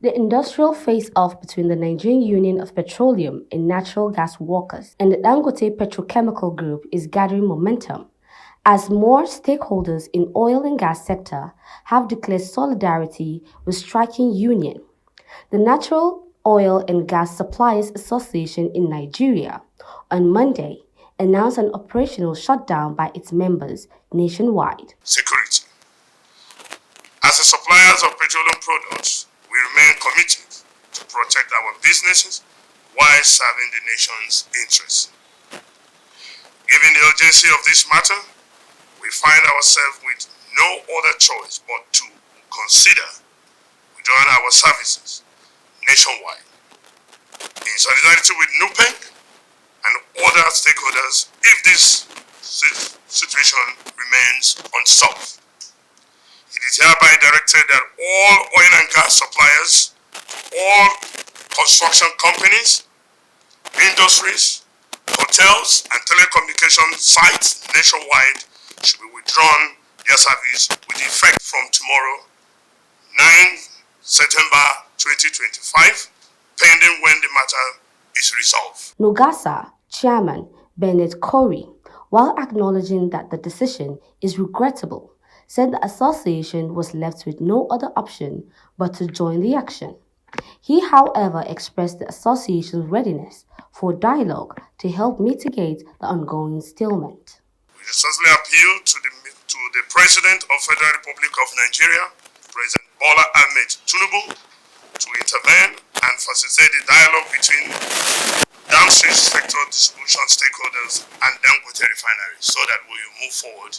The industrial face-off between the Nigerian Union of Petroleum and Natural Gas Workers and the Dangote Petrochemical Group is gathering momentum, as more stakeholders in oil and gas sector have declared solidarity with striking union. The Natural Oil and Gas Suppliers Association in Nigeria on Monday announced an operational shutdown by its members nationwide. Security. As the suppliers of petroleum products, we remain committed to protect our businesses while serving the nation's interests. Given the urgency of this matter, we find ourselves with no other choice but to consider withdrawing our services nationwide. In solidarity with NUPENG and other stakeholders, if this situation remains unsolved, it is hereby directed that all oil and gas suppliers, all construction companies, industries, hotels, and telecommunication sites nationwide should be withdrawn their service with effect from tomorrow, 9 September 2025, pending when the matter is resolved. NOGASA Chairman Bernard Corey, while acknowledging that the decision is regrettable, said the association was left with no other option but to join the action. He, however, expressed the association's readiness for dialogue to help mitigate the ongoing stalemate. We justly appeal to the President of Federal Republic of Nigeria, President Bola Ahmed Tinubu, to intervene and facilitate the dialogue between downstream sector distribution stakeholders and Dangote refinery so that we will move forward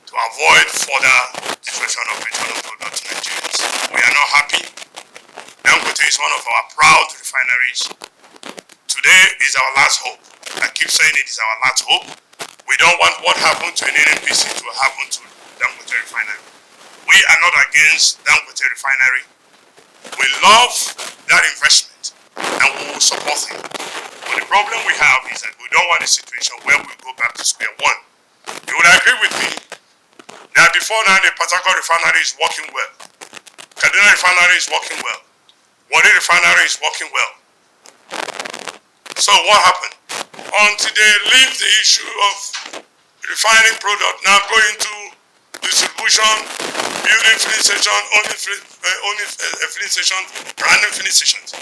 to avoid further destruction of petroleum products to Nigerians. We are not happy. Dangote is one of our proud refineries. Today is our last hope. I keep saying it is our last hope. We don't want what happened to an NNPC to happen to Dangote refinery. We are not against Dangote refinery. We love that investment and we will support it. But the problem we have is that we don't want a situation where we go back to square one. You would agree with me that before now the Port refinery is working well. Kaduna refinery is working well. Warri refinery is working well. So what happened? Until they leave the issue of refining product, now going to distribution, building filling station, only filling station, branding filling stations.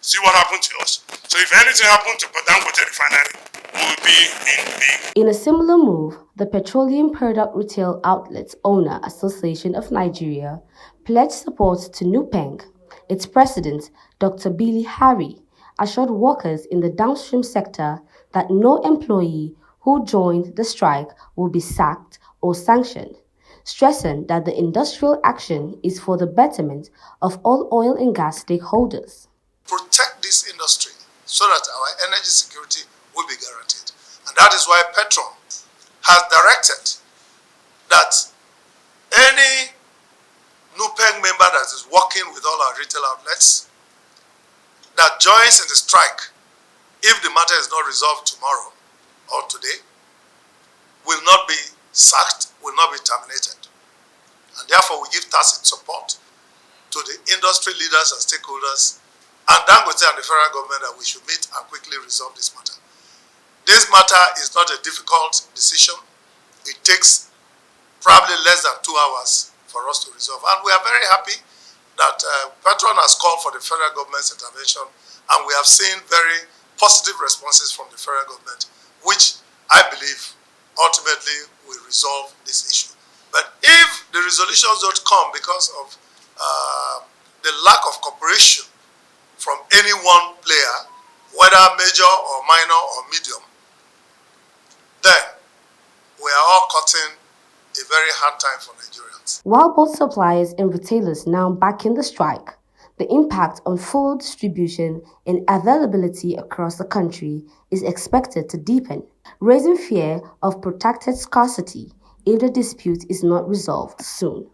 See what happened to us. So if anything happened to Dangote refinery, we will be in big. In a similar move, the Petroleum Product Retail Outlets Owner Association of Nigeria pledged support to NUPENG. Its president, Dr. Billy Harry, assured workers in the downstream sector that no employee who joined the strike will be sacked or sanctioned, stressing that the industrial action is for the betterment of all oil and gas stakeholders. Protect this industry so that our energy security will be guaranteed. And that is why PETROAN has directed that any NUPENG member that is working with all our retail outlets that joins in the strike, if the matter is not resolved tomorrow or today, will not be sacked, will not be terminated. And therefore, we give tacit support to the industry leaders and stakeholders and Dangote and the federal government that we should meet and quickly resolve this matter. This matter is not a difficult decision. It takes probably less than 2 hours for us to resolve. And we are very happy that PETROAN has called for the federal government's intervention, and we have seen very positive responses from the federal government, which I believe ultimately will resolve this issue. But if the resolutions don't come because of the lack of cooperation from any one player, whether major or minor or medium, then we are all cutting a very hard time for Nigerians. While both suppliers and retailers now back in the strike, the impact on food distribution and availability across the country is expected to deepen, raising fear of protracted scarcity if the dispute is not resolved soon.